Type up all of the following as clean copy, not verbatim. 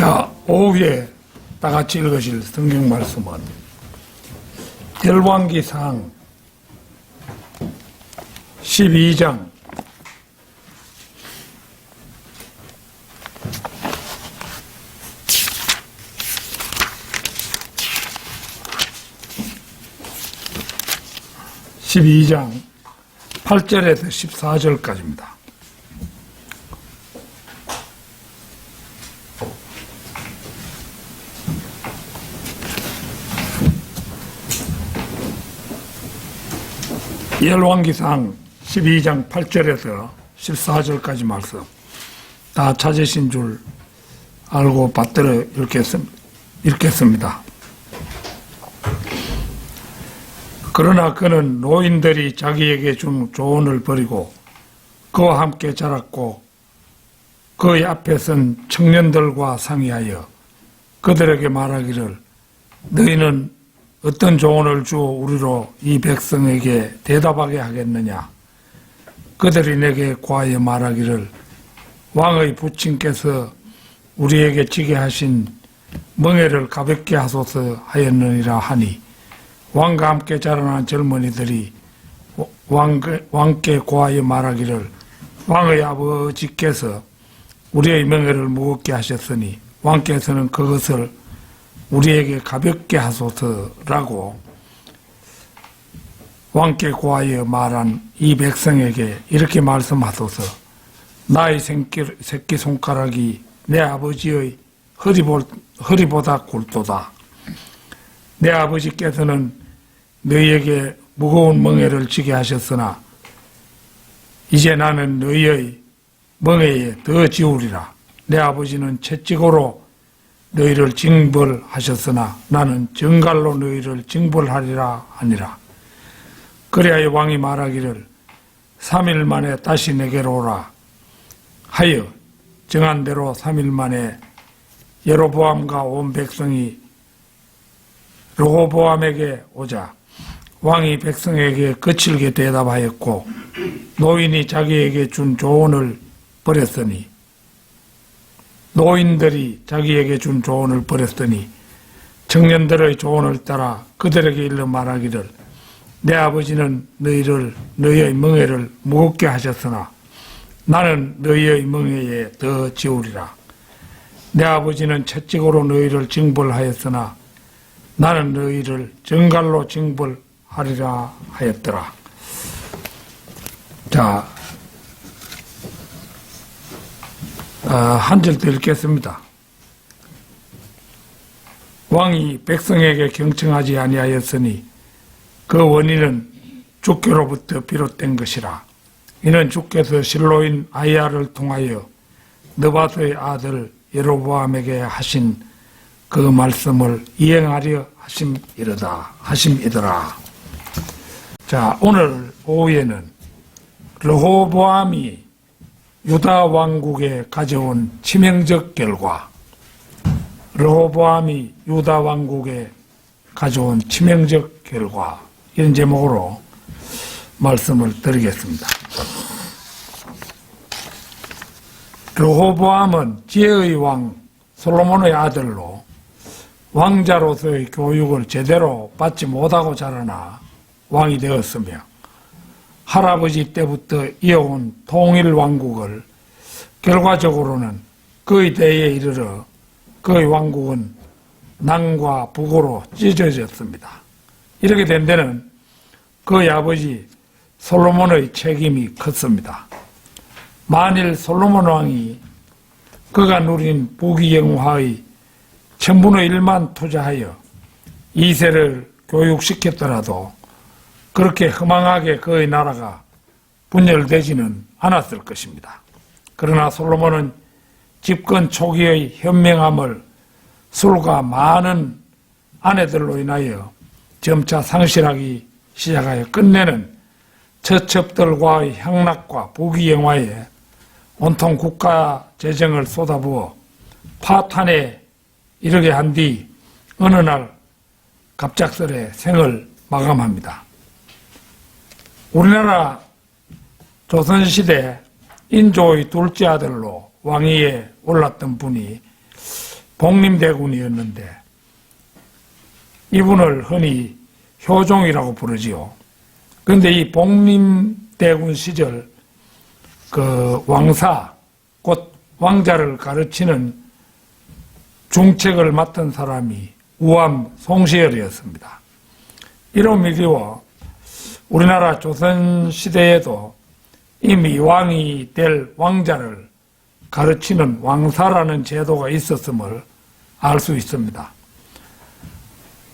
자, 오후에 다 같이 읽으실 성경 말씀은 열왕기상 12장 8절에서 14절까지입니다. 열왕기상 12장 8절에서 14절까지 말씀 다 찾으신 줄 알고 받들어 읽겠습니다. 그러나 그는 노인들이 자기에게 준 조언을 버리고 그와 함께 자랐고 그의 앞에 선 청년들과 상의하여 그들에게 말하기를 너희는 어떤 조언을 주어 우리로 이 백성에게 대답하게 하겠느냐. 그들이 내게 고하여 말하기를 왕의 부친께서 우리에게 지게 하신 멍에를 가볍게 하소서 하였느니라 하니 왕과 함께 자라난 젊은이들이 왕께 고하여 말하기를 왕의 아버지께서 우리의 멍에를 무겁게 하셨으니 왕께서는 그것을 우리에게 가볍게 하소서라고 왕께 고하여 말한 이 백성에게 이렇게 말씀하소서. 나의 새끼손가락이 내 아버지의 허리보다 굵도다. 내 아버지께서는 너희에게 무거운 멍에를 지게 하셨으나 이제 나는 너희의 멍에에 더 지우리라. 내 아버지는 채찍으로 너희를 징벌하셨으나 나는 정갈로 너희를 징벌하리라 하니라. 그래야 왕이 말하기를 3일 만에 다시 내게로 오라 하여 정한 대로 3일 만에 여로보암과 온 백성이 르호보암에게 오자 왕이 백성에게 거칠게 대답하였고 노인이 자기에게 준 조언을 버렸으니 노인들이 자기에게 준 조언을 버렸더니 청년들의 조언을 따라 그들에게 일러 말하기를 내 아버지는 너희의 멍에를 무겁게 하셨으나 나는 너희의 멍에에 더 지우리라. 내 아버지는 채찍으로 너희를 징벌하였으나 나는 너희를 정갈로 징벌하리라 하였더라. 자, 한 절 더 읽겠습니다. 왕이 백성에게 경청하지 아니하였으니 그 원인은 주께로부터 비롯된 것이라. 이는 주께서 실로인 아이야를 통하여 느바트의 아들 여로보암에게 하신 그 말씀을 이행하려 하심이더라. 자, 오늘 오후에는 르호보암이 유다 왕국에 가져온 치명적 결과, 르호보암이 유다 왕국에 가져온 치명적 결과, 이런 제목으로 말씀을 드리겠습니다. 르호보암은 지혜의 왕 솔로몬의 아들로 왕자로서의 교육을 제대로 받지 못하고 자라나 왕이 되었으며 할아버지 때부터 이어온 통일 왕국을 결과적으로는 그의 대에 이르러 그의 왕국은 남과 북으로 찢어졌습니다. 이렇게 된 데는 그의 아버지 솔로몬의 책임이 컸습니다. 만일 솔로몬 왕이 그가 누린 부귀영화의 1000분의 1만 투자하여 2세를 교육시켰더라도 그렇게 허망하게 그의 나라가 분열되지는 않았을 것입니다. 그러나 솔로몬은 집권 초기의 현명함을 술과 많은 아내들로 인하여 점차 상실하기 시작하여 끝내는 처첩들과의 향락과 부귀영화에 온통 국가 재정을 쏟아부어 파탄에 이르게 한 뒤 어느 날 갑작스레 생을 마감합니다. 우리나라 조선시대 인조의 둘째 아들로 왕위에 올랐던 분이 복림대군이었는데 이분을 흔히 효종이라고 부르지요. 그런데 이 복림대군 시절 그 왕사, 곧 왕자를 가르치는 중책을 맡은 사람이 우암 송시열이었습니다. 이로미리워 우리나라 조선시대에도 이미 왕이 될 왕자를 가르치는 왕사라는 제도가 있었음을 알 수 있습니다.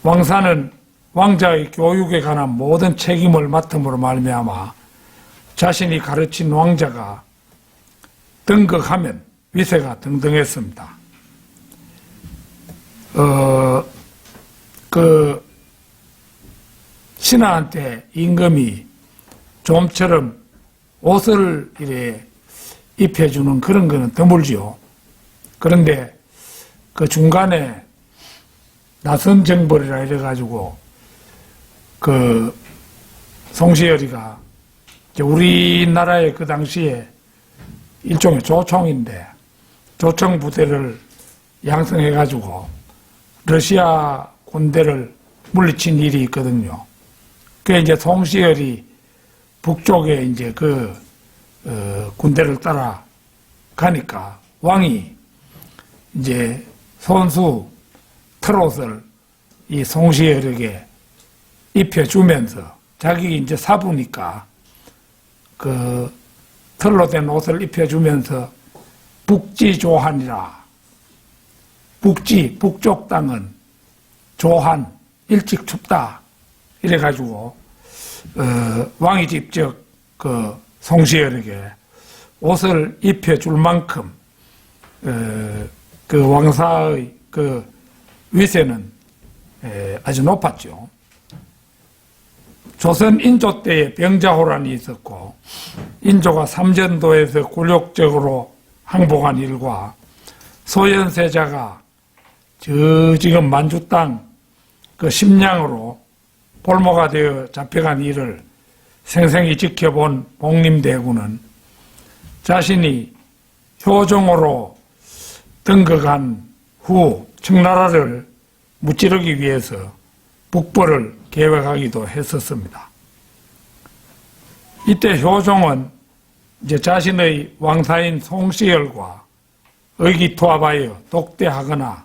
왕사는 왕자의 교육에 관한 모든 책임을 맡음으로 말미암아 자신이 가르친 왕자가 등극하면 위세가 등등했습니다. 신하한테 임금이 좀처럼 옷을 이래 입혀주는 그런 거는 드물지요. 그런데 그 중간에 나선정벌이라 이래가지고 그 송시열이가 우리나라의 그 당시에 일종의 조총인데 조총 부대를 양성해가지고 러시아 군대를 물리친 일이 있거든요. 그게 이제 송시열이 북쪽에 이제 군대를 따라 가니까 왕이 이제 손수 트롯을 이 송시열에게 입혀주면서 자기 이제 사부니까 그 털로 된 옷을 입혀주면서 북지조한이라 북쪽 땅은 조한 일찍 춥다 이래가지고 왕이 직접 그 송시열에게 옷을 입혀줄 만큼 그 왕사의 그 위세는 아주 높았죠. 조선 인조 때에 병자호란이 있었고 인조가 삼전도에서 굴욕적으로 항복한 일과 소현세자가 지금 만주 땅 그 심량으로 볼모가 되어 잡혀간 일을 생생히 지켜본 복림대군은 자신이 효종으로 등극한 후 청나라를 무찌르기 위해서 북벌을 계획하기도 했었습니다. 이때 효종은 이제 자신의 왕사인 송시열과 의기투합하여 독대하거나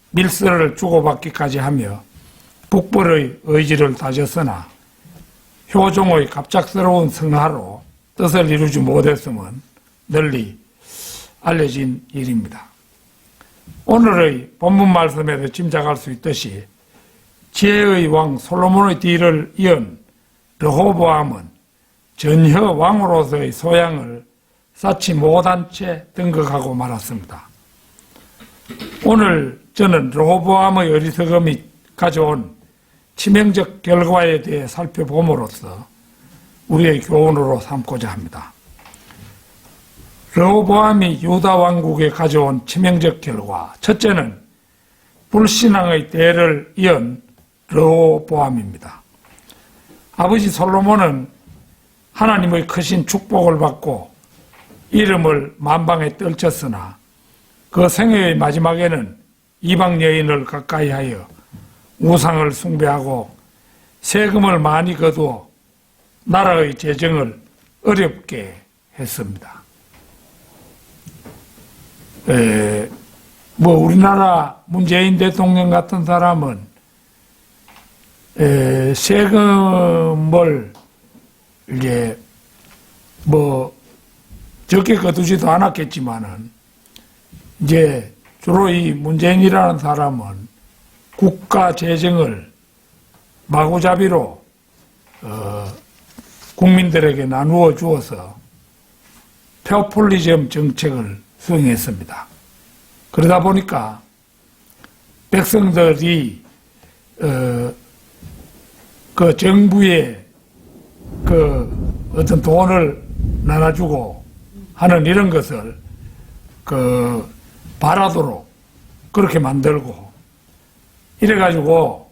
밀서를 주고받기까지 하며 북벌의 의지를 다졌으나 효종의 갑작스러운 성하로 뜻을 이루지 못했음은 널리 알려진 일입니다. 오늘의 본문 말씀에서 짐작할 수 있듯이 지혜의 왕 솔로몬의 뒤를 이은 르호보암은 전혀 왕으로서의 소양을 쌓지 못한 채 등극하고 말았습니다. 오늘 저는 르호보암의 어리석음이 가져온 치명적 결과에 대해 살펴봄으로써 우리의 교훈으로 삼고자 합니다. 르호보암이 유다 왕국에 가져온 치명적 결과, 첫째는 불신앙의 대를 이은 르호보암입니다. 아버지 솔로몬은 하나님의 크신 축복을 받고 이름을 만방에 떨쳤으나 그 생애의 마지막에는 이방 여인을 가까이하여 우상을 숭배하고 세금을 많이 거두어 나라의 재정을 어렵게 했습니다. 우리나라 문재인 대통령 같은 사람은 세금을 이제 적게 거두지도 않았겠지만은 이제 주로 이 문재인이라는 사람은 국가 재정을 마구잡이로 국민들에게 나누어 주어서 포퓰리즘 정책을 수행했습니다. 그러다 보니까 백성들이 그 정부에 그 어떤 돈을 나눠주고 하는 이런 것을 바라도록 그렇게 만들고 이래가지고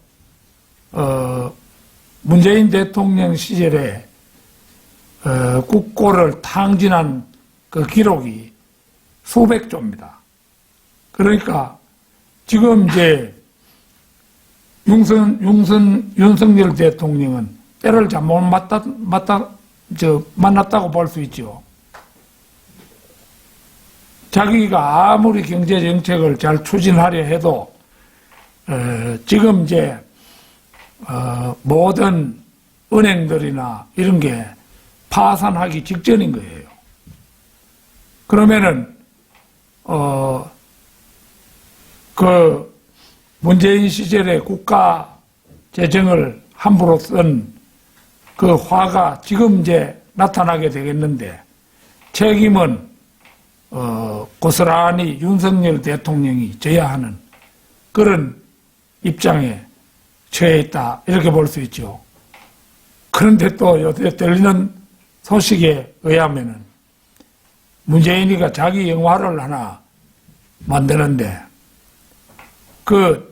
문재인 대통령 시절에 국고를 탕진한 그 기록이 수백 조입니다. 그러니까 지금 이제 윤석열 대통령은 때를 잘못 만났다고 볼 수 있죠. 자기가 아무리 경제 정책을 잘 추진하려 해도 지금 이제 모든 은행들이나 이런 게 파산하기 직전인 거예요. 그러면은 그 문재인 시절에 국가 재정을 함부로 쓴 그 화가 지금 이제 나타나게 되겠는데 책임은 고스란히 윤석열 대통령이 져야 하는 그런 입장에 처해 있다 이렇게 볼 수 있죠. 그런데 또 요새 들리는 소식에 의하면은 문재인이가 자기 영화를 하나 만드는데 그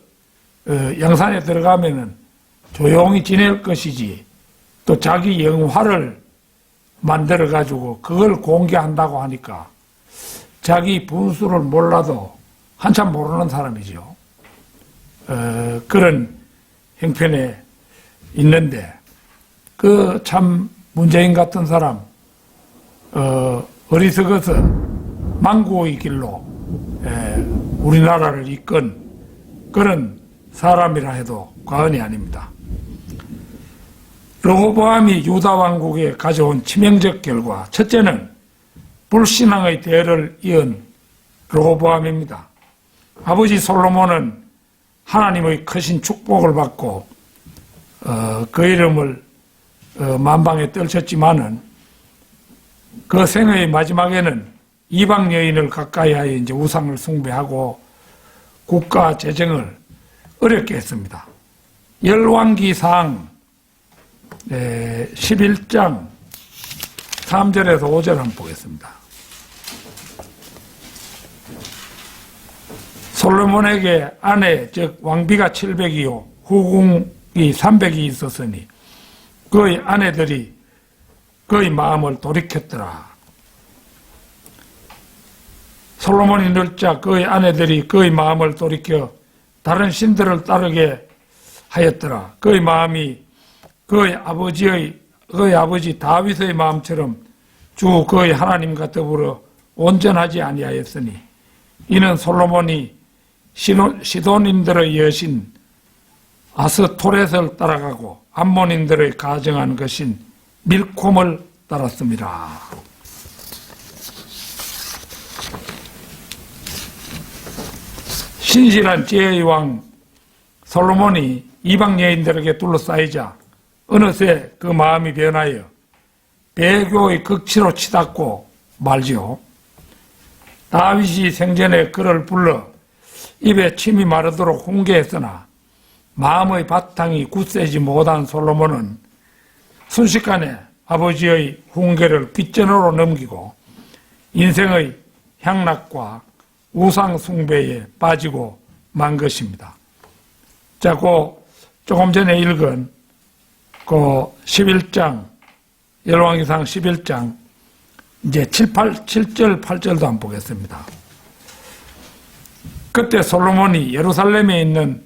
양산에 들어가면은 조용히 지낼 것이지 또 자기 영화를 만들어 가지고 그걸 공개한다고 하니까 자기 분수를 몰라도 한참 모르는 사람이죠. 그런 형편에 있는데 그 참 문재인 같은 사람 어리석어서 망구의 길로 우리나라를 이끈 그런 사람이라 해도 과언이 아닙니다. 르호보암이 유다 왕국에 가져온 치명적 결과 첫째는 불신앙의 대를 이은 르호보암입니다. 아버지 솔로몬은 하나님의 크신 축복을 받고 그 이름을 만방에 떨쳤지만은 그 생의 마지막에는 이방 여인을 가까이하여 이제 우상을 숭배하고 국가 재정을 어렵게 했습니다. 열왕기상 11장 3절에서 5절 한번 보겠습니다. 솔로몬에게 아내 즉 왕비가 700이요 후궁이 300이 있었으니 그의 아내들이 그의 마음을 돌이켰더라. 솔로몬이 늙자 그의 아내들이 그의 마음을 돌이켜 다른 신들을 따르게 하였더라. 그의 마음이 그의 아버지 다윗의 마음처럼 주 그의 하나님과 더불어 온전하지 아니하였으니 이는 솔로몬이 시돈인들의 여신 아스토렛을 따라가고 암몬인들의 가정한 것인 밀콤을 따랐습니다. 신실한 지혜의 왕 솔로몬이 이방 여인들에게 둘러싸이자 어느새 그 마음이 변하여 배교의 극치로 치닫고 말지요. 다윗이 생전에 그를 불러 입에 침이 마르도록 훈계했으나 마음의 바탕이 굳세지 못한 솔로몬은 순식간에 아버지의 훈계를 빗전으로 넘기고 인생의 향락과 우상 숭배에 빠지고 만 것입니다. 자, 조금 전에 읽은 11장, 열왕기상 11장, 이제 7절, 8절도 한번 보겠습니다. 그때 솔로몬이 예루살렘에 있는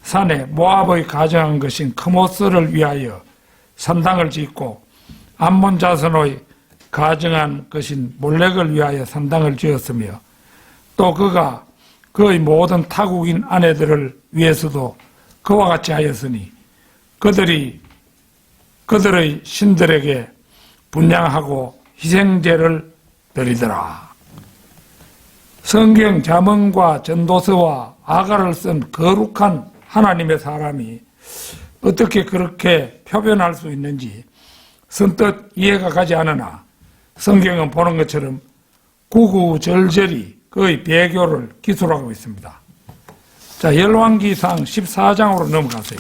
산에 모압의 가정한 것인 크모스를 위하여 산당을 짓고 암몬 자손의 가정한 것인 몰렉을 위하여 산당을 지었으며 또 그가 그의 모든 타국인 아내들을 위해서도 그와 같이 하였으니 그들의 신들에게 분향하고 희생제를 드리더라. 성경 잠언과 전도서와 아가를 쓴 거룩한 하나님의 사람이 어떻게 그렇게 표현할 수 있는지 선뜻 이해가 가지 않으나 성경은 보는 것처럼 구구절절히 그의 배교를 기술하고 있습니다. 자, 열왕기상 14장으로 넘어가세요.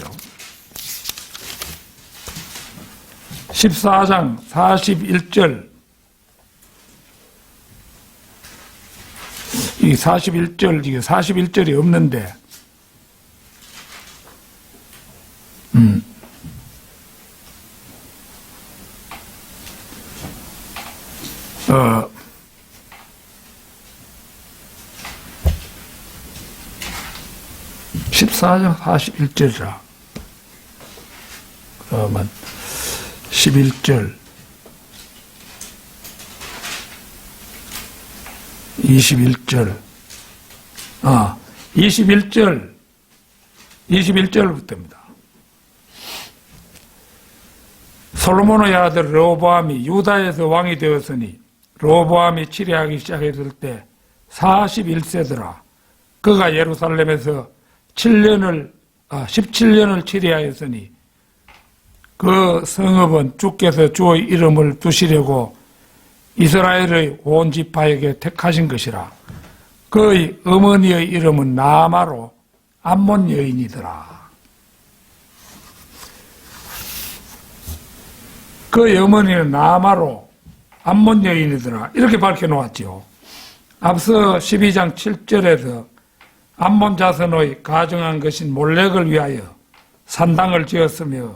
14장 41절. 이 41절이 없는데, 14장 41절이라. 그러면 11절, 21절, 21절부터입니다. 솔로몬의 아들 르호보암이 유다에서 왕이 되었으니 르호보암이 치리하기 시작했을 때 41세더라. 그가 예루살렘에서 17년을 치리하였으니 그 성읍은 주께서 주의 이름을 두시려고 이스라엘의 온 지파에게 택하신 것이라. 그의 어머니의 이름은 나아마로 암몬 여인이더라. 그의 어머니는 나아마로 암몬 여인이더라. 이렇게 밝혀놓았죠. 앞서 12장 7절에서 암몬 자손의 가정한 것인 몰렉을 위하여 산당을 지었으며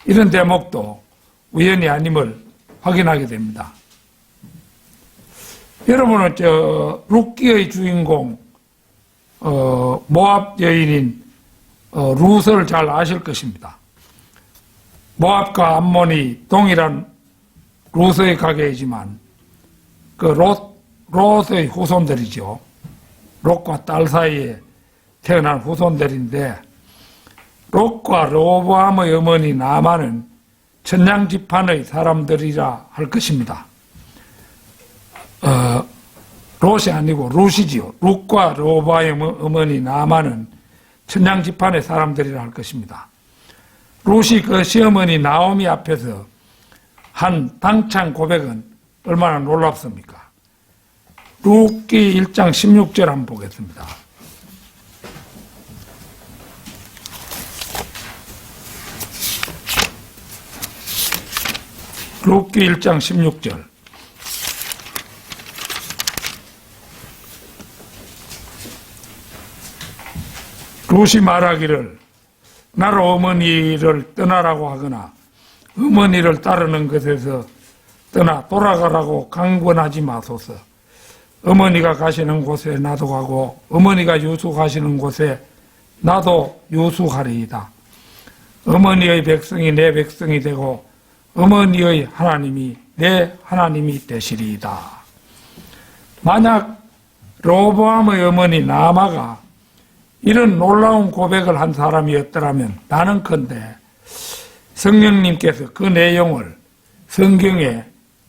이런 대목도 우연이 아님을 확인하게 됩니다. 여러분은 룻기의 주인공 모압 여인인 룻을 잘 아실 것입니다. 모압과 암몬이 동일한 룻의 가게이지만 그 롯의 후손들이죠. 롯과 딸 사이에 태어난 후손들인데 롯과 르호보암의 어머니 나아마는 천냥지판의 사람들이라 할 것입니다. 롯이 아니고 룻이지요. 룻과 르호보암의 어머니 나아마는 천냥지판의 사람들이라 할 것입니다. 룻이 그 시어머니 나오미 앞에서 한 당찬 고백은 얼마나 놀랍습니까? 룻기 1장 16절 한번 보겠습니다. 룻기 1장 16절. 룻이 말하기를 나로 어머니를 떠나라고 하거나 어머니를 따르는 것에서 떠나 돌아가라고 강권하지 마소서. 어머니가 가시는 곳에 나도 가고 어머니가 유숙하시는 곳에 나도 유숙하리이다. 어머니의 백성이 내 백성이 되고 어머니의 하나님이 내 하나님이 되시리이다. 만약 르호보암의 어머니 나아마가 이런 놀라운 고백을 한 사람이었더라면 나는컨대 성령님께서 그 내용을 성경에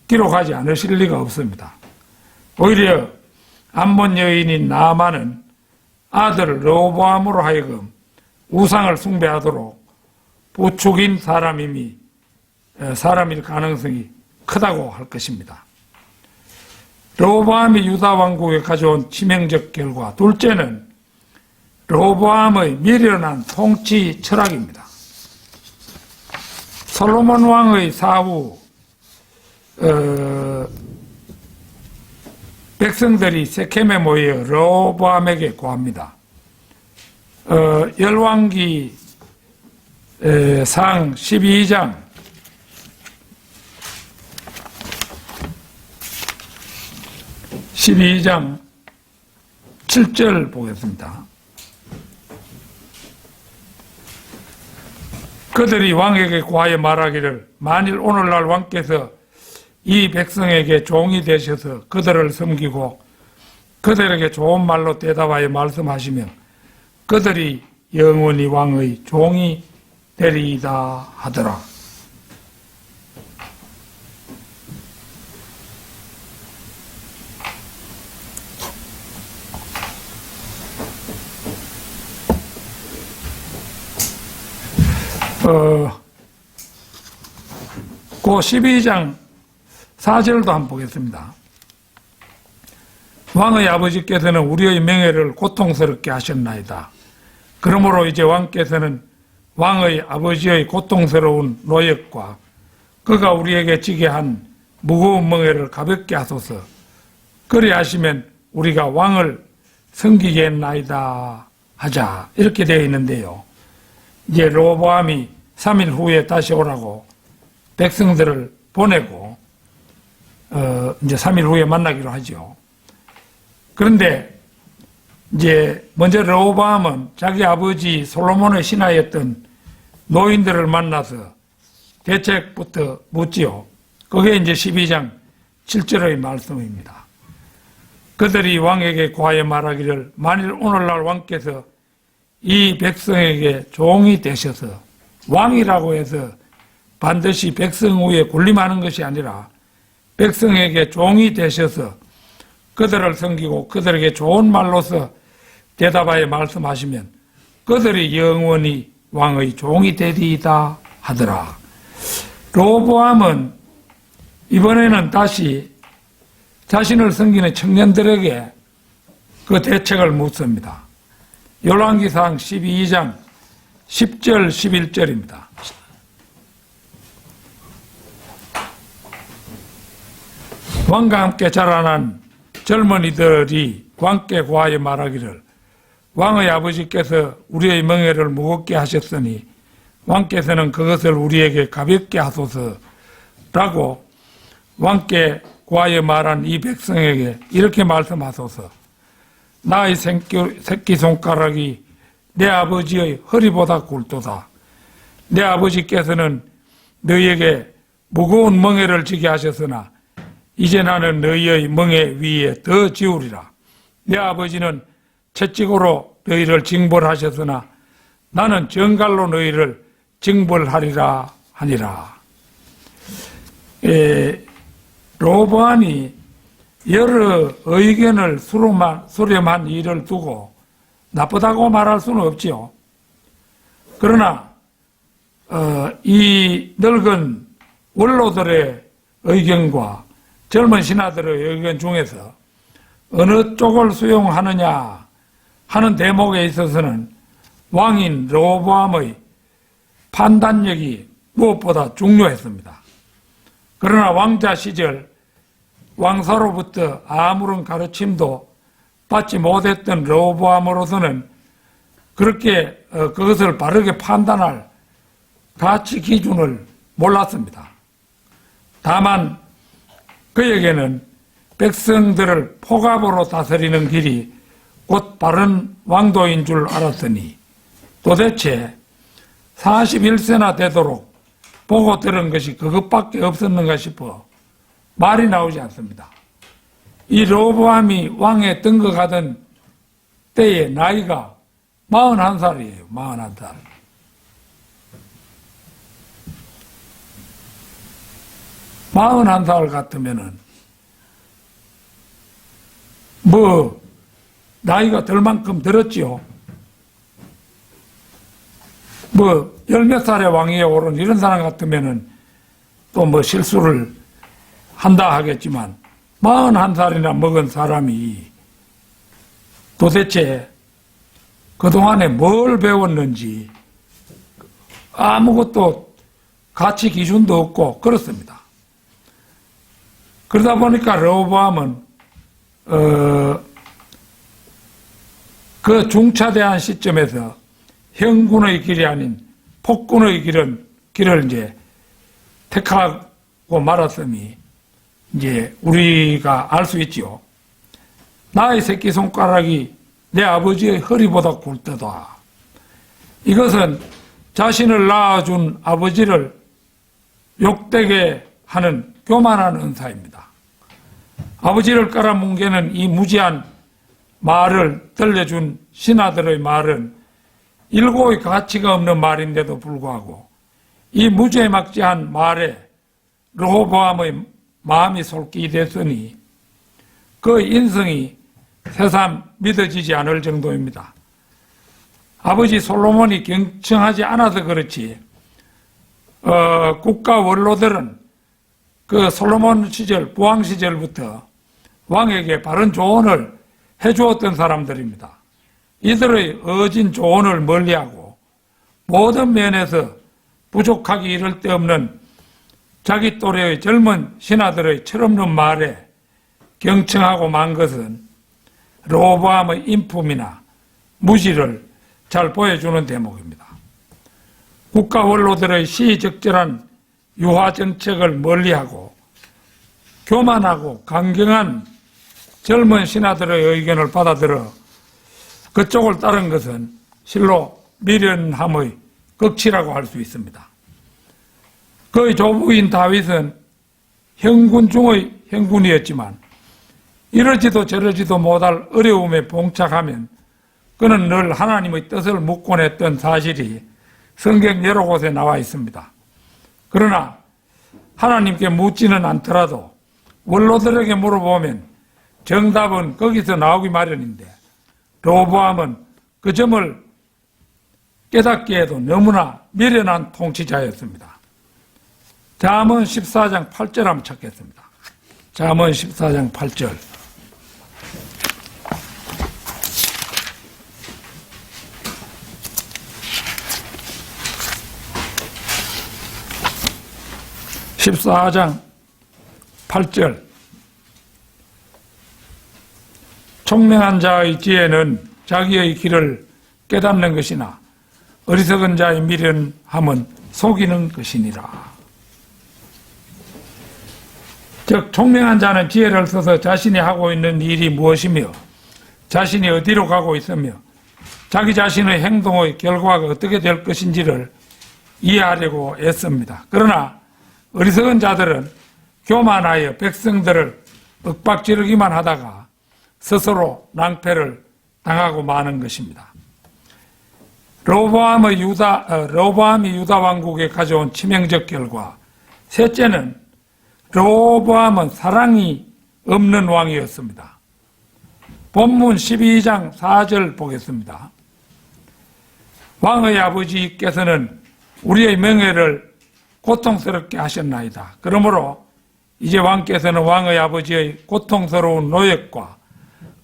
기록하지 않으실 리가 없습니다. 오히려 암몬 여인인 나아마는 아들 르호보암으로 하여금 우상을 숭배하도록 부추긴 사람일 가능성이 크다고 할 것입니다. 르호보암이 유다 왕국에 가져온 치명적 결과, 둘째는 르호보암의 미련한 통치 철학입니다. 솔로몬 왕의 사후 백성들이 세켐에 모여 르호보암에게 고합니다. 열왕기 상 12장 7절 보겠습니다. 그들이 왕에게 고하여 말하기를 만일 오늘날 왕께서 이 백성에게 종이 되셔서 그들을 섬기고 그들에게 좋은 말로 대답하여 말씀하시면 그들이 영원히 왕의 종이 되리이다 하더라. 그 12장 4절도 한번 보겠습니다. 왕의 아버지께서는 우리의 명예를 고통스럽게 하셨나이다. 그러므로 이제 왕께서는 왕의 아버지의 고통스러운 노역과 그가 우리에게 지게 한 무거운 멍에를 가볍게 하소서. 그리하시면 우리가 왕을 섬기겠나이다 하자. 이렇게 되어 있는데요. 이제 르호보암이 3일 후에 다시 오라고 백성들을 보내고 이제 3일 후에 만나기로 하죠. 그런데 이제 먼저 르호보암은 자기 아버지 솔로몬의 신하였던 노인들을 만나서 대책부터 묻지요. 그게 이제 12장 7절의 말씀입니다. 그들이 왕에게 고하여 말하기를 만일 오늘날 왕께서 이 백성에게 종이 되셔서, 왕이라고 해서 반드시 백성 위에 군림하는 것이 아니라 백성에게 종이 되셔서 그들을 섬기고 그들에게 좋은 말로서 대답하여 말씀하시면 그들이 영원히 왕의 종이 되리이다 하더라. 르호보암은 이번에는 다시 자신을 섬기는 청년들에게 그 대책을 묻습니다. 열왕기상 12장 10절 11절입니다. 왕과 함께 자라난 젊은이들이 왕께 고하여 말하기를 왕의 아버지께서 우리의 멍에를 무겁게 하셨으니 왕께서는 그것을 우리에게 가볍게 하소서라고 왕께 고하여 말한 이 백성에게 이렇게 말씀하소서. 나의 새끼손가락이 내 아버지의 허리보다 굵도다. 내 아버지께서는 너희에게 무거운 멍에를 지게 하셨으나 이제 나는 너희의 멍에 위에 더 지우리라. 내 아버지는 채찍으로 너희를 징벌하셨으나 나는 정갈로 너희를 징벌하리라 하니라. 르호보암이 여러 의견을 수렴한 일을 두고 나쁘다고 말할 수는 없지요. 그러나 이 늙은 원로들의 의견과 젊은 신하들의 의견 중에서 어느 쪽을 수용하느냐 하는 대목에 있어서는 왕인 르호보암의 판단력이 무엇보다 중요했습니다. 그러나 왕자 시절 왕사로부터 아무런 가르침도 받지 못했던 르호보암으로서는 그렇게 그것을 바르게 판단할 가치 기준을 몰랐습니다. 다만 그에게는 백성들을 포갑으로 다스리는 길이 곧 바른 왕도인 줄 알았더니 도대체 41세나 되도록 보고 들은 것이 그것밖에 없었는가 싶어 말이 나오지 않습니다. 이 르호보암이 왕에 등극하던 때의 나이가 41살이에요. 41살. 마흔한 살 같으면은 뭐 나이가 들 만큼 들었지요. 뭐 열 몇 살의 왕위에 오른 이런 사람 같으면은 또 뭐 실수를 한다 하겠지만 41살이나 먹은 사람이 도대체 그동안에 뭘 배웠는지 아무것도 가치 기준도 없고 그렇습니다. 그러다 보니까 르호보암은 그 중차대한 시점에서 형군의 길이 아닌 폭군의 길을 이제 택하고 말았음이 이제 우리가 알 수 있지요. 나의 새끼손가락이 내 아버지의 허리보다 굵다. 이것은 자신을 낳아준 아버지를 욕되게 하는 교만한 은사입니다. 아버지를 깔아뭉개는 이 무지한 말을 들려준 신하들의 말은 일고의 가치가 없는 말인데도 불구하고 이 무죄막지한 말에 르호보암의 마음이 솔깃이 됐으니 그 인성이 새삼 믿어지지 않을 정도입니다. 아버지 솔로몬이 경청하지 않아서 그렇지 국가 원로들은 그 솔로몬 시절, 부왕 시절부터 왕에게 바른 조언을 해주었던 사람들입니다. 이들의 어진 조언을 멀리하고 모든 면에서 부족하기 이를 데 없는 자기 또래의 젊은 신하들의 철없는 말에 경청하고 만 것은 르호보암의 인품이나 무지를 잘 보여주는 대목입니다. 국가 원로들의 시의적절한 유화 정책을 멀리하고 교만하고 강경한 젊은 신하들의 의견을 받아들여 그쪽을 따른 것은 실로 미련함의 극치라고 할 수 있습니다. 그의 조부인 다윗은 형군 중의 형군이었지만 이러지도 저러지도 못할 어려움에 봉착하면 그는 늘 하나님의 뜻을 묻곤 했던 사실이 성경 여러 곳에 나와 있습니다. 그러나 하나님께 묻지는 않더라도 원로들에게 물어보면 정답은 거기서 나오기 마련인데 르호보암은 그 점을 깨닫기에도 너무나 미련한 통치자였습니다. 잠언 14장 8절 한번 찾겠습니다. 잠언 14장 8절. (14장 8절) 총명한 자의 지혜는 자기의 길을 깨닫는 것이나 어리석은 자의 미련함은 속이는 것이니라. 즉 총명한 자는 지혜를 써서 자신이 하고 있는 일이 무엇이며 자신이 어디로 가고 있으며 자기 자신의 행동의 결과가 어떻게 될 것인지를 이해하려고 애씁니다. 그러나 어리석은 자들은 교만하여 백성들을 윽박지르기만 하다가 스스로 낭패를 당하고 마는 것입니다. 르호보암이 유다 왕국에 가져온 치명적 결과, 셋째는 르호보암은 사랑이 없는 왕이었습니다. 본문 12장 4절 보겠습니다. 왕의 아버지께서는 우리의 명예를 고통스럽게 하셨나이다. 그러므로 이제 왕께서는 왕의 아버지의 고통스러운 노역과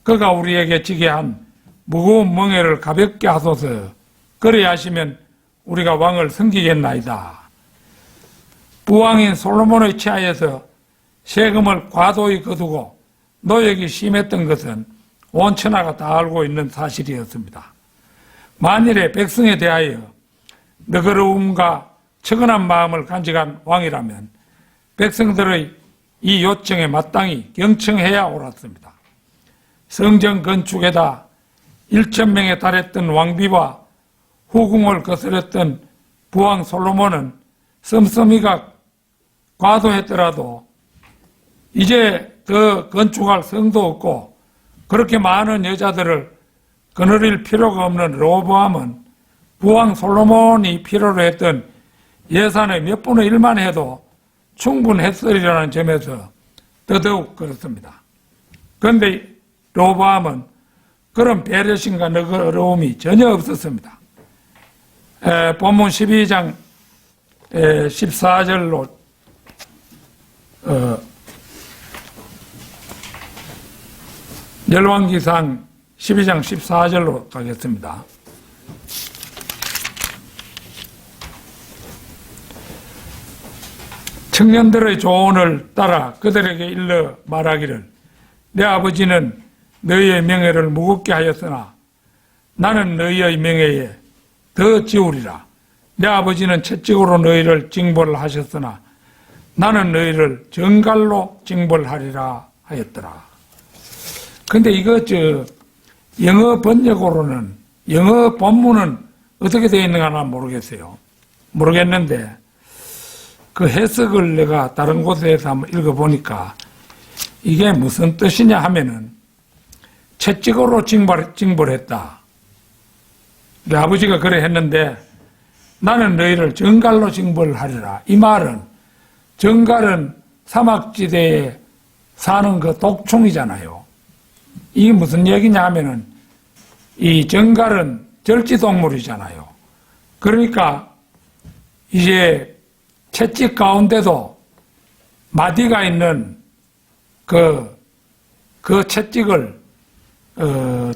그가 우리에게 지게 한 무거운 멍에를 가볍게 하소서. 그래야 하시면 우리가 왕을 섬기겠나이다. 부왕인 솔로몬의 치하에서 세금을 과도히 거두고 노역이 심했던 것은 온 천하가 다 알고 있는 사실이었습니다. 만일에 백성에 대하여 너그러움과 측은한 마음을 간직한 왕이라면 백성들의 이 요청에 마땅히 경청해야 옳았습니다. 성전 건축에다 1,000명에 달했던 왕비와 후궁을 거스렸던 부왕 솔로몬은 씀씀이가 과도했더라도 이제 더 건축할 성도 없고 그렇게 많은 여자들을 거느릴 필요가 없는 르호보암은 부왕 솔로몬이 필요로 했던 예산의 몇 분의 1만 해도 충분했으리라는 점에서 더더욱 그렇습니다. 그런데 르호보암은 그런 배려심과 너그러움이 전혀 없었습니다. 본문 12장 14절로 열왕기상 12장 14절로 가겠습니다. 청년들의 조언을 따라 그들에게 일러 말하기를 내 아버지는 너희의 명예를 무겁게 하였으나 나는 너희의 명예에 더 지우리라. 내 아버지는 채찍으로 너희를 징벌하셨으나 나는 너희를 정갈로 징벌하리라 하였더라. 근데 이거 영어 번역으로는 영어 본문은 어떻게 되어 있는가 난 모르겠어요. 모르겠는데 그 해석을 내가 다른 곳에서 한번 읽어보니까 이게 무슨 뜻이냐 하면은 채찍으로 징벌했다. 내 아버지가 그래 했는데 나는 너희를 정갈로 징벌하리라. 이 말은 정갈은 사막지대에 사는 그 독충이잖아요. 이게 무슨 얘기냐 하면은 이 정갈은 절지동물이잖아요. 그러니까 이제 채찍 가운데도 마디가 있는 그 채찍을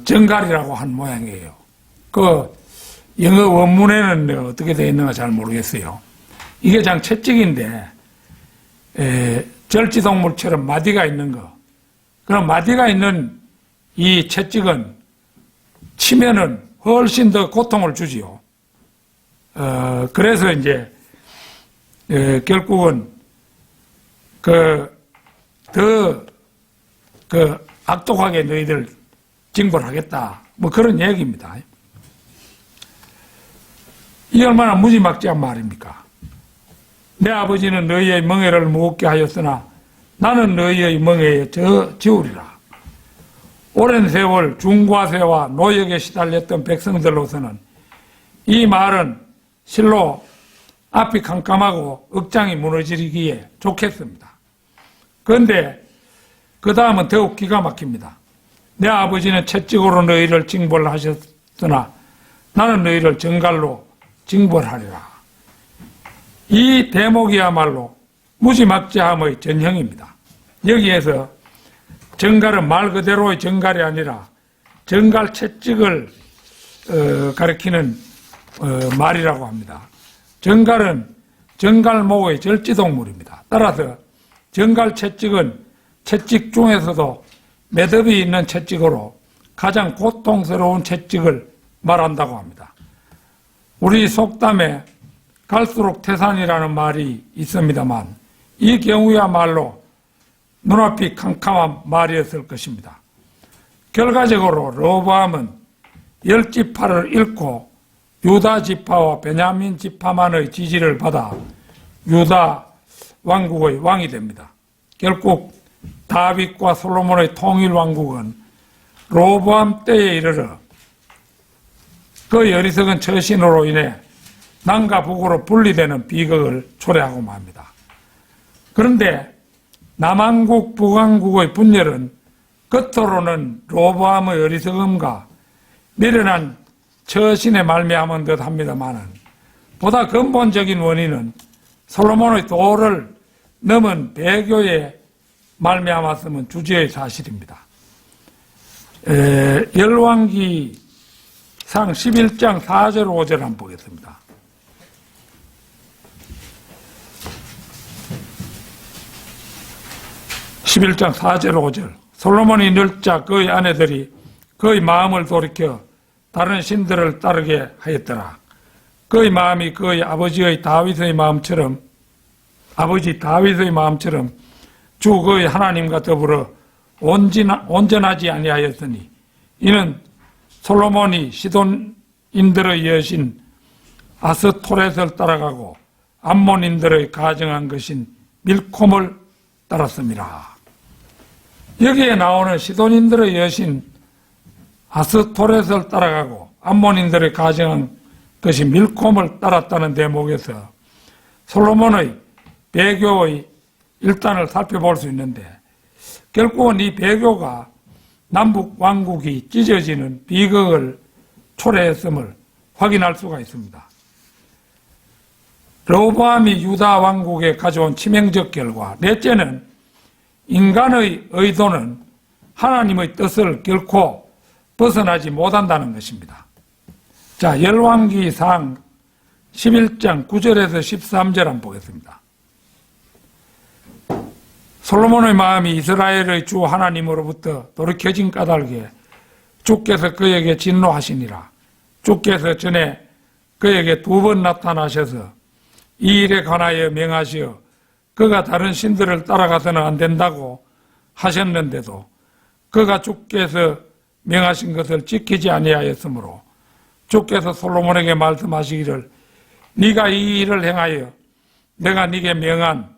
정갈이라고 한 모양이에요. 그 영어 원문에는 어떻게 되어 있는가 잘 모르겠어요. 이게 장 채찍인데 절지동물처럼 마디가 있는 거. 그럼 마디가 있는 이 채찍은 치면은 훨씬 더 고통을 주지요. 그래서 이제 결국은 더 악독하게 너희들 징벌하겠다 뭐 그런 얘기입니다. 이 얼마나 무지막지한 말입니까? 내 아버지는 너희의 멍에를 무겁게 하였으나 나는 너희의 멍에에 지우리라. 오랜 세월 중과세와 노역에 시달렸던 백성들로서는 이 말은 실로 앞이 캄캄하고 억장이 무너지기에 좋겠습니다. 그런데 그 다음은 더욱 기가 막힙니다. 내 아버지는 채찍으로 너희를 징벌하셨으나 나는 너희를 정갈로 징벌하리라. 이 대목이야말로 무지막지함의 전형입니다. 여기에서 정갈은 말 그대로의 정갈이 아니라 정갈 채찍을 가리키는 말이라고 합니다. 정갈은 정갈목의 절지동물입니다. 따라서 정갈 채찍은 채찍 중에서도 매듭이 있는 채찍으로 가장 고통스러운 채찍을 말한다고 합니다. 우리 속담에 갈수록 태산이라는 말이 있습니다만 이 경우야말로 눈앞이 캄캄한 말이었을 것입니다. 결과적으로 르호보암은 10지파를 잃고 유다 지파와 베냐민 지파만의 지지를 받아 유다 왕국의 왕이 됩니다. 결국 다윗과 솔로몬의 통일 왕국은 르호보암 때에 이르러 그 어리석은 처신으로 인해 남과 북으로 분리되는 비극을 초래하고 맙니다. 그런데 남왕국 북왕국의 분열은 겉으로는 르호보암의 어리석음과 미련한 처신에 말미암은 듯 합니다만은 보다 근본적인 원인은 솔로몬의 도를 넘은 배교에 말미암았음은 주지의 사실입니다. 열왕기상 11장 4절 5절 한번 보겠습니다. (11장 4절 5절) 솔로몬이 늙자 그의 아내들이 그의 마음을 돌이켜 다른 신들을 따르게 하였더라. 그의 마음이 그의 아버지 다윗의 마음처럼 주 그의 하나님과 더불어 온전하지 아니하였으니 이는 솔로몬이 시돈인들의 여신 아스토렛을 따라가고 암몬인들의 가정한 것인 밀콤을 따랐습니다. 여기에 나오는 시돈인들의 여신 아스토렛을 따라가고 암몬인들의 가정한 것이 밀콤을 따랐다는 대목에서 솔로몬의 배교의 일단을 살펴볼 수 있는데 결국은 이 배교가 남북 왕국이 찢어지는 비극을 초래했음을 확인할 수가 있습니다. 르호보암이 유다 왕국에 가져온 치명적 결과, 넷째는 인간의 의도는 하나님의 뜻을 결코 벗어나지 못한다는 것입니다. 자, 열왕기상 11장 9절에서 13절 한번 보겠습니다. 솔로몬의 마음이 이스라엘의 주 하나님으로부터 돌이켜진 까닭에 주께서 그에게 진노하시니라. 주께서 전에 그에게 2번 나타나셔서 이 일에 관하여 명하시어 그가 다른 신들을 따라가서는 안 된다고 하셨는데도 그가 주께서 명하신 것을 지키지 아니하였으므로 주께서 솔로몬에게 말씀하시기를 네가 이 일을 행하여 내가 네게 명한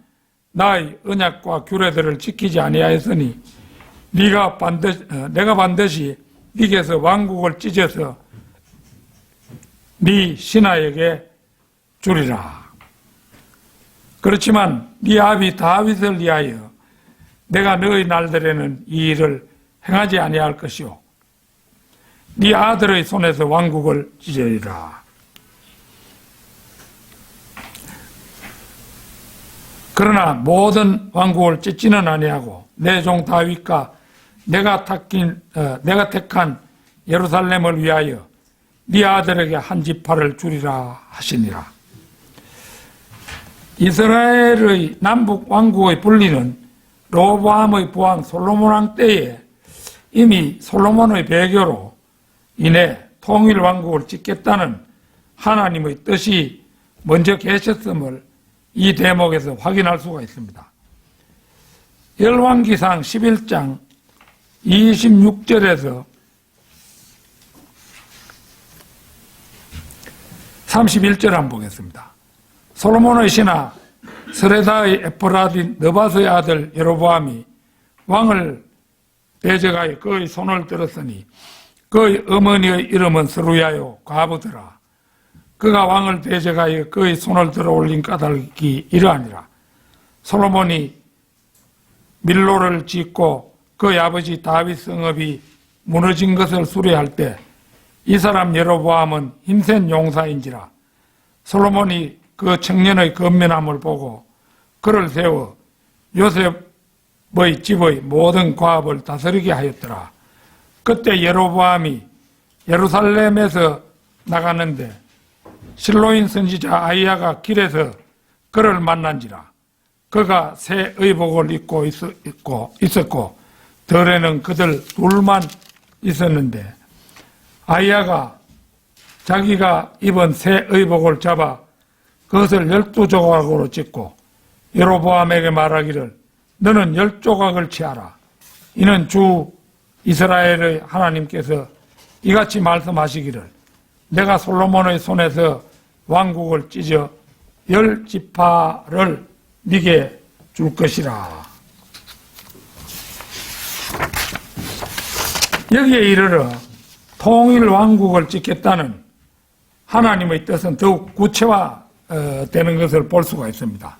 나의 언약과 규례들을 지키지 아니하였으니 내가 반드시 네게서 왕국을 찢어서 네 신하에게 주리라. 그렇지만 네 아비 다윗을 위하여 내가 너의 날들에는 이 일을 행하지 아니할 것이요 네 아들의 손에서 왕국을 찢으리라. 그러나 모든 왕국을 찢지는 아니하고 내 종 다윗과 내가 택한 예루살렘을 위하여 네 아들에게 한 지파를 주리라 하시니라. 이스라엘의 남북 왕국의 분리는 르호보암의 부왕 솔로몬 왕 때에 이미 솔로몬의 배교로 인해 통일 왕국을 짓겠다는 하나님의 뜻이 먼저 계셨음을 이 대목에서 확인할 수가 있습니다. 열왕기상 11장 26절에서 31절 한번 보겠습니다. 솔로몬의 신하 스레다의 에프라딘 느바스의 아들 여로보암이 왕을 대적하여 그의 손을 들었으니 그의 어머니의 이름은 스루야요 과부더라. 그가 왕을 대적하여 그의 손을 들어 올린 까닭이 이러하니라. 솔로몬이 밀로를 짓고 그의 아버지 다윗 성읍이 무너진 것을 수리할 때 이 사람 여로보암은 힘센 용사인지라. 솔로몬이 그 청년의 건면함을 보고 그를 세워 요셉의 집의 모든 과업을 다스리게 하였더라. 그때 여로보암이 예루살렘에서 나가는데 실로인 선지자 아이야가 길에서 그를 만난지라. 그가 새 의복을 입고 있었고 덜에는 그들 둘만 있었는데 아이야가 자기가 입은 새 의복을 잡아 그것을 12조각으로 찢고 여로보암에게 말하기를 너는 10조각을 취하라. 이는 주 이스라엘의 하나님께서 이같이 말씀하시기를 내가 솔로몬의 손에서 왕국을 찢어 10지파를 네게 줄 것이라. 여기에 이르러 통일 왕국을 찢겠다는 하나님의 뜻은 더욱 구체화되는 것을 볼 수가 있습니다.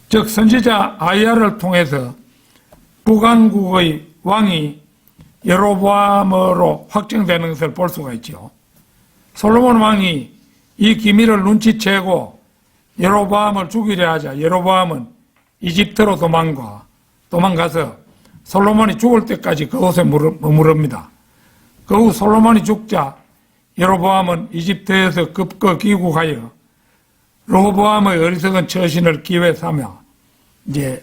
즉 선지자 아이야를 통해서 북왕국의 왕이 여로보암으로 확정되는 것을 볼 수가 있죠. 솔로몬 왕이 이 기밀을 눈치채고 여로보암을 죽이려 하자 여로보암은 이집트로 도망가서 솔로몬이 죽을 때까지 그곳에 머무릅니다. 그 후 솔로몬이 죽자 여로보암은 이집트에서 급거 귀국하여 로보암의 어리석은 처신을 기회 삼아 이제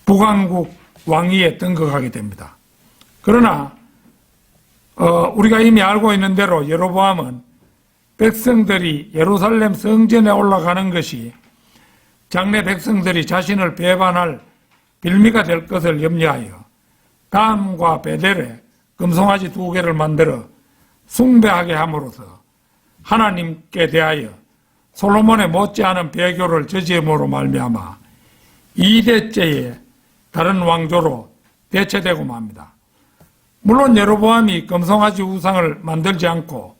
북왕국 왕위에 등극하게 됩니다. 그러나 우리가 이미 알고 있는 대로 여로보암은 백성들이 예루살렘 성전에 올라가는 것이 장래 백성들이 자신을 배반할 빌미가 될 것을 염려하여 담과 베델에 금송아지 2개를 만들어 숭배하게 함으로써 하나님께 대하여 솔로몬의 못지않은 배교를 저지함으로 말미암아 2대째의 다른 왕조로 대체되고 맙니다. 물론 여로보암이 금송아지 우상을 만들지 않고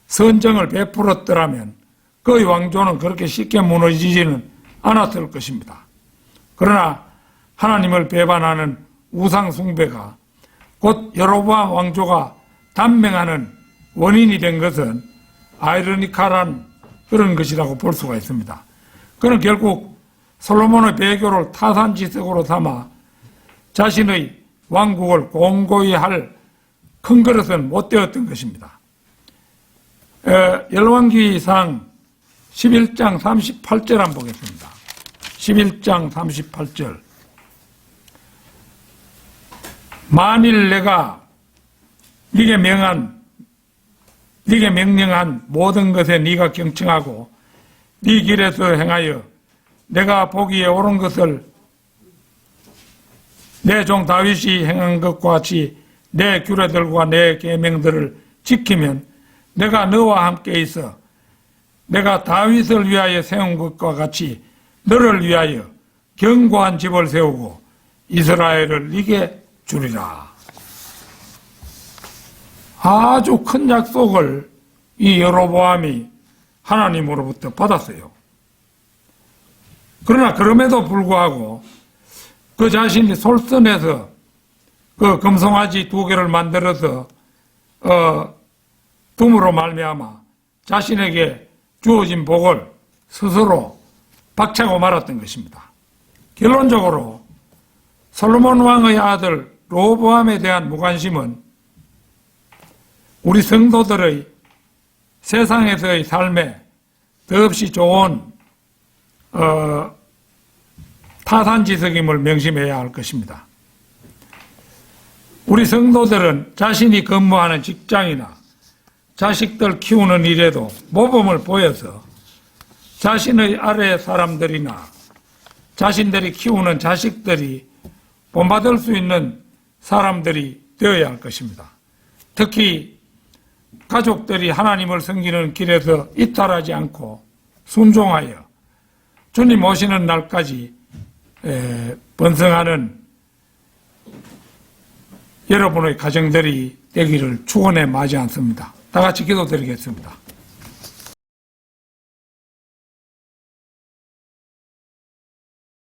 선정을 베풀었더라면 그의 왕조는 그렇게 쉽게 무너지지는 않았을 것입니다. 그러나 하나님을 배반하는 우상 숭배가 곧 여로보암 왕조가 단명하는 원인이 된 것은 아이러니컬한 그런 것이라고 볼 수가 있습니다. 그는 결국 솔로몬의 배교를 타산지석으로 삼아 자신의 왕국을 공고히 할 큰 그릇은 못 되었던 것입니다. 열왕기상 11장 38절 한번 보겠습니다. 11장 38절. 만일 내가 네게 명령한 모든 것에 네가 경청하고 네 길에서 행하여 내가 보기에 옳은 것을 내 종 다윗이 행한 것과 같이 내 규례들과 내 계명들을 지키면 내가 너와 함께 있어 내가 다윗을 위하여 세운 것과 같이 너를 위하여 견고한 집을 세우고 이스라엘을 네게 주리라. 아주 큰 약속을 이 여로보암이 하나님으로부터 받았어요. 그러나 그럼에도 불구하고 그 자신이 솔선해서 그 금송아지 2개를 만들어서 둠으로 말미암아 자신에게 주어진 복을 스스로 박차고 말았던 것입니다. 결론적으로 솔로몬 왕의 아들 로보암에 대한 무관심은 우리 성도들의 세상에서의 삶에 더없이 좋은 타산지석임을 명심해야 할 것입니다. 우리 성도들은 자신이 근무하는 직장이나 자식들 키우는 일에도 모범을 보여서 자신의 아래 사람들이나 자신들이 키우는 자식들이 본받을 수 있는 사람들이 되어야 할 것입니다. 특히 가족들이 하나님을 섬기는 길에서 이탈하지 않고 순종하여 주님 오시는 날까지 번성하는 여러분의 가정들이 되기를 축원해 마지 않습니다. 다 같이 기도드리겠습니다.